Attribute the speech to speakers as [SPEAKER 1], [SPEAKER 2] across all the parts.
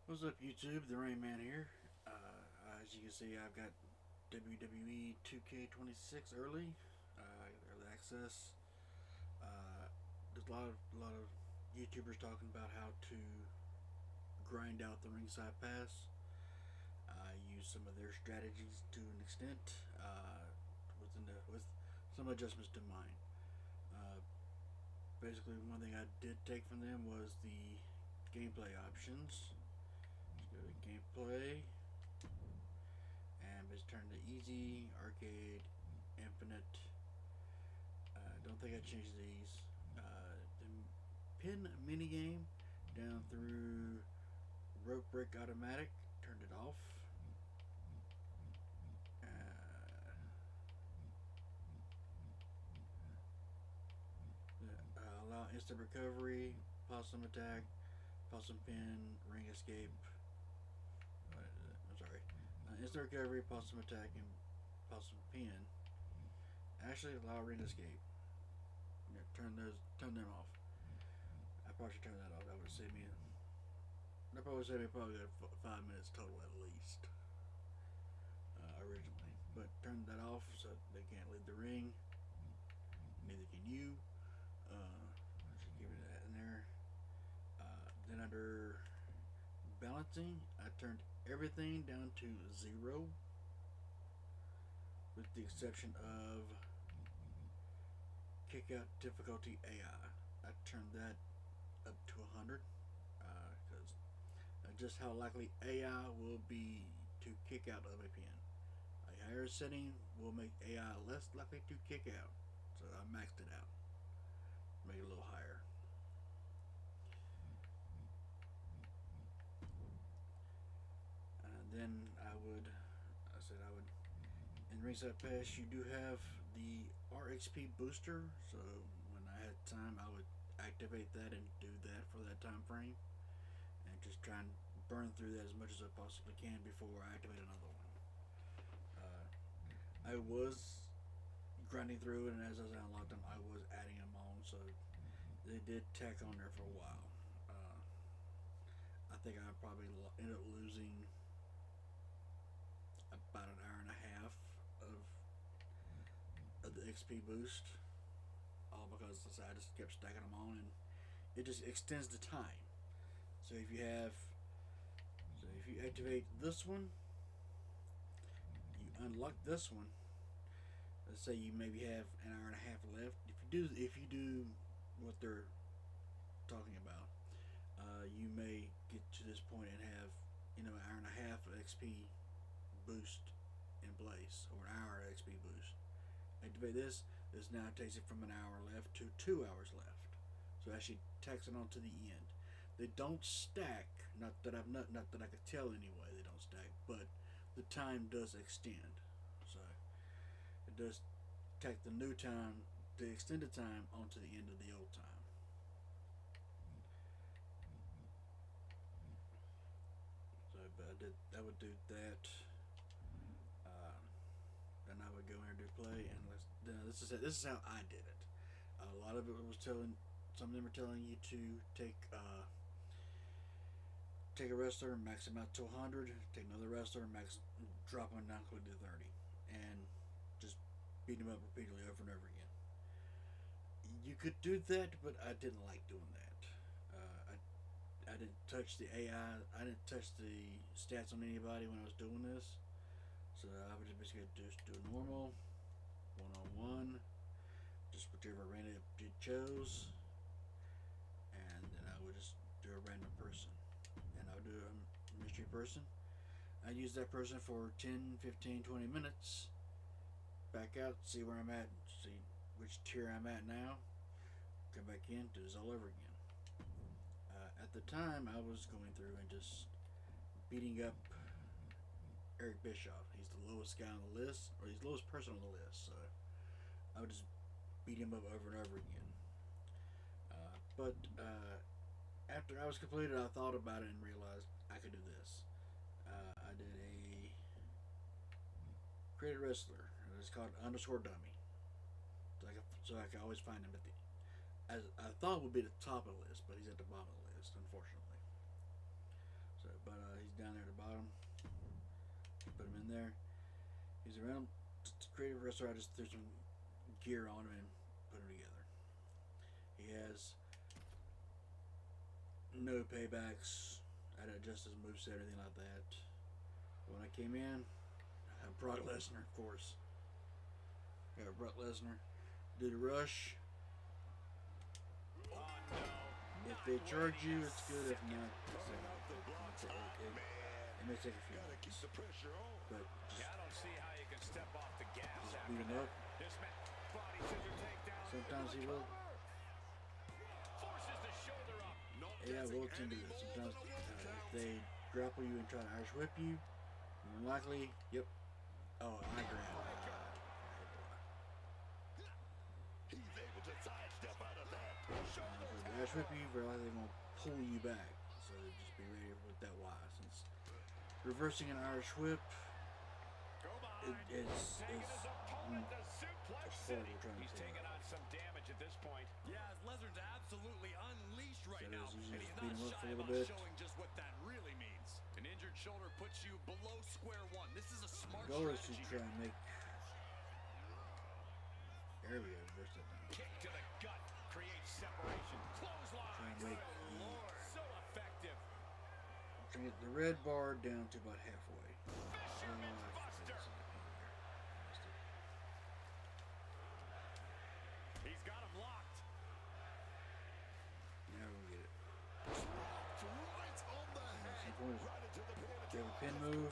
[SPEAKER 1] What's up, YouTube? The Rain Man here. As you can see, I've got WWE 2K26 early access. There's a lot of YouTubers talking about how to grind out the Ringside Pass. I use some of their strategies to an extent, with some adjustments to mine. Uh, Basically, one thing I did take from them was the gameplay options. Let's go to gameplay. And it's turned to easy, arcade, infinite. Don't think I changed these. The pin mini game down through rope break automatic, turned it off. Allow instant recovery, possum attack, possum pin, ring escape. I'm sorry. Instant recovery, possum attack, and possum pin. Actually, allow ring escape. Yeah, turn them off. I probably should turn that off. That would save me. That probably saved me probably 5 minutes total at least. Originally, but turn that off so they can't leave the ring. Neither can you. I should give it that in there. Then under balancing, I turned everything down to 0, with the exception of kick out difficulty AI. I turned that up to 100 because just how likely AI will be to kick out of a pin. A higher setting will make AI less likely to kick out, so I maxed it out, make it a little higher. Then I would, in Ringside Pass, you do have the RXP booster, so when I had time, I would activate that and do that for that time frame, and just try and burn through that as much as I possibly can before I activate another one. I was grinding through it, and as I unlocked them, I was adding them on, so they did tack on there for a while. I think I probably ended up losing about an hour and a half of the XP boost, all because I just kept stacking them on, and it just extends the time. So if you activate this one, you unlock this one. Let's say you maybe have an hour and a half left. If you do what they're talking about, you may get to this point and have an hour and a half of XP boost in place, or an hour XP boost. Activate this. This now takes it from an hour left to 2 hours left. So actually tacks it on to the end. They don't stack. Not that I could tell anyway. They don't stack, but the time does extend. So it does tack the new time, the extended time, onto the end of the old time. So, but I would do that. Then I would go in and do play, and this is how I did it. A lot of it was telling. Some of them were telling you to take a wrestler, max him out to 100. Take another wrestler, drop him down quickly to 30, and just beat him up repeatedly over and over again. You could do that, but I didn't like doing that. I didn't touch the AI. I didn't touch the stats on anybody when I was doing this. So I would just basically just do normal, 1-on-1, just whichever random you chose, and then I would just do a random person, and I would do a mystery person. I use that person for 10, 15, 20 minutes, back out, see where I'm at, see which tier I'm at now, come back in, do this all over again. At the time, I was going through and just beating up Eric Bischoff. He's the lowest guy on the list, or he's the lowest person on the list. So I would just beat him up over and over again. But after I was completed, I thought about it and realized I could do this. I did a created wrestler. It's called underscore dummy. So I can always find him at the. As I thought would be the top of the list, but he's at the bottom of the list, unfortunately. So, but down there at the bottom. Put him in there. He's a random creative wrestler. I just threw some gear on him and put him together. He has no paybacks. I didn't adjust his moveset or anything like that. When I came in, I had Brock Lesnar, of course. Got Brock Lesnar. Do the rush. If they charge you, it's good. If not, it may take a few minutes. But just beat him up. Sometimes he will. Yeah, we'll tend to do this. Sometimes if they grapple you and try to Irish whip you, more likely, yep. Oh, I grab. Irish whip you, very likely they're going to pull you back. So just be ready with that why. Since reversing an Irish whip is horrible trying to
[SPEAKER 2] He's taking on some damage at this point. Yeah, Lesnar's absolutely unleashed right now. And he's not shy about showing just what that really means. An injured shoulder puts you below square one. This is a smart strategy.
[SPEAKER 1] To try and make. There we go. Reverse that down.
[SPEAKER 2] Kick to the gut creates separation. Clothesline. Good Lord, so effective.
[SPEAKER 1] Trying to get the red bar down to about halfway.
[SPEAKER 2] He's got him locked.
[SPEAKER 1] Now we'll get it. Grab a pin move.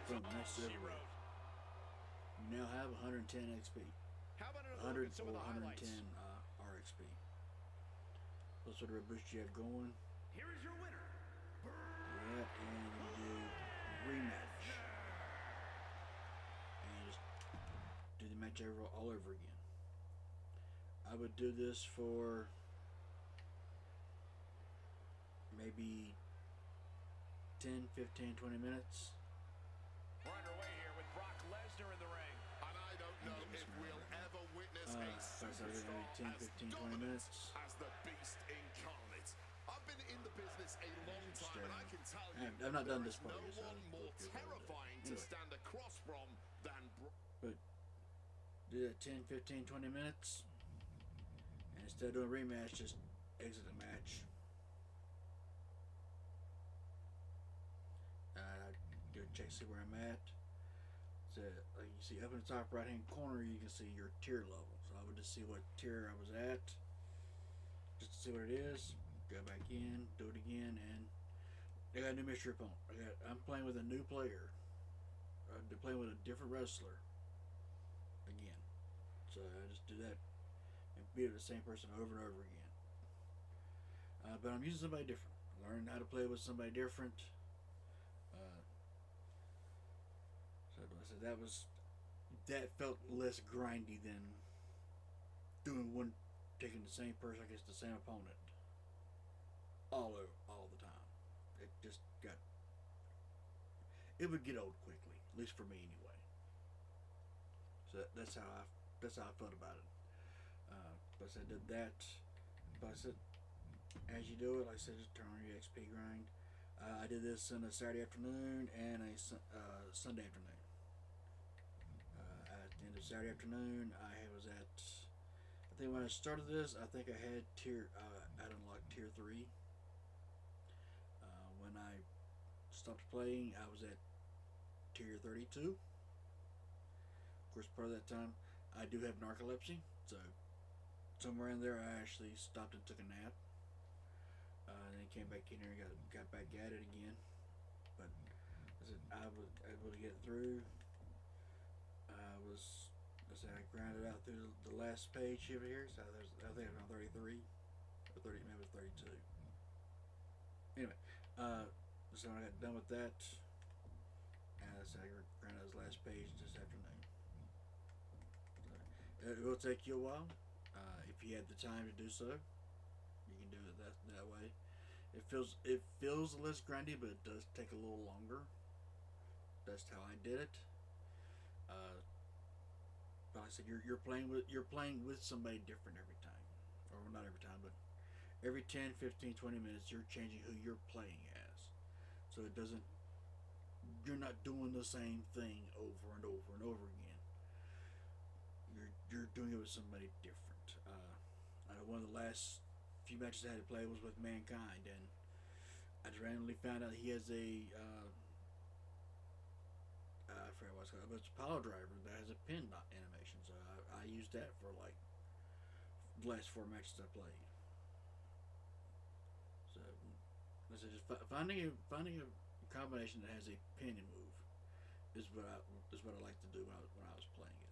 [SPEAKER 1] From next to everywhere. You now have 110 XP. 100 or 110 RXP. That's what the boost you have going.
[SPEAKER 2] Here is your winner.
[SPEAKER 1] Do that and you do rematch. And you just do the match all over again. I would do this for maybe 10, 15, 20 minutes.
[SPEAKER 2] We're underway here with Brock Lesnar in the ring.
[SPEAKER 3] And I don't know if we'll ever witness a superstar
[SPEAKER 1] 10, 15, 20 minutes.
[SPEAKER 3] as the beast incarnate. I've been in the business a long time, and I can tell you
[SPEAKER 1] I've not done this
[SPEAKER 3] there
[SPEAKER 1] part
[SPEAKER 3] is
[SPEAKER 1] yet,
[SPEAKER 3] no
[SPEAKER 1] so
[SPEAKER 3] one more terrifying to stand across from than
[SPEAKER 1] But do that 10, 15, 20 minutes. And instead of doing a rematch, just exit the match. Go check, see where I'm at. So, like you see up in the top right hand corner, you can see your tier level. So I would just see what tier I was at, just to see what it is. Go back in, do it again, and I got a new mystery opponent. I'm playing with a new player. They're playing with a different wrestler again. So I just do that and beat the same person over and over again. But I'm using somebody different. Learning how to play with somebody different. So that felt less grindy than taking the same person against the same opponent all the time. It would get old quickly, at least for me anyway. So that's how I felt about it. But I did that. But I said, as you do it, like I said, just turn on your XP grind. I did this on a Saturday afternoon and a Sunday afternoon. At the end of Saturday afternoon, I think when I started this, I think I had I'd unlocked tier 3. When I stopped playing, I was at tier 32. Of course, part of that time, I do have narcolepsy, so somewhere in there, I actually stopped and took a nap. And then came back in here and got back at it again. But I was able to get it through. I grinded out through the last page over here. So I think I'm on 33 or 30, maybe 32. Anyway, so when I got done with that, and I grinded out this last page this afternoon. So it will take you a while. If you have the time to do so, you can do it that way. It feels less grindy, but it does take a little longer. That's how I did it. But like I said, you're playing with somebody different every time, or not every time, but every 10, 15, 20 minutes, you're changing who you're playing as. so it doesn't. You're not doing the same thing over and over and over again. You're doing it with somebody different. I know one of the last few matches I had to play was with Mankind, and I just randomly found out he has a I forget what it's called, but it's a pile driver that has a pin animation. So I used that for like the last 4 matches I played. So let's say just finding a combination that has a pinning move is what I like to do when I was playing it.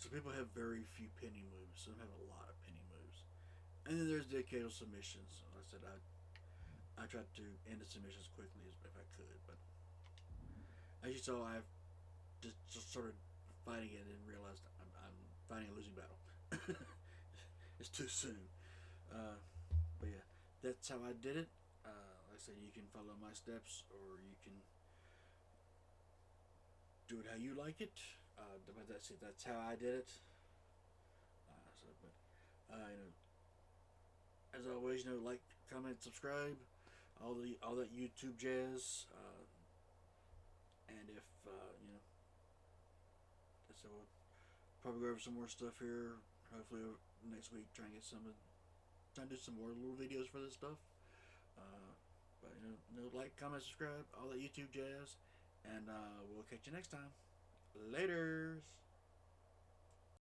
[SPEAKER 1] So people have very few pinning moves. Some have a lot of pinning moves, and then there's the occasional submissions. Like I said I tried to end the submissions quickly as if I could, but as you saw, I've just started fighting it and realized I'm fighting a losing battle. It's too soon. But yeah, that's how I did it. Like I said, you can follow my steps, or you can do it how you like it. But that's how I did it. You know, as always, you know, like, comment, subscribe, all that YouTube jazz. And if you know, so we'll probably go over some more stuff here. Hopefully next week, try and do some more little videos for this stuff. But you know, like, comment, subscribe, all that YouTube jazz, and we'll catch you next time. Laters.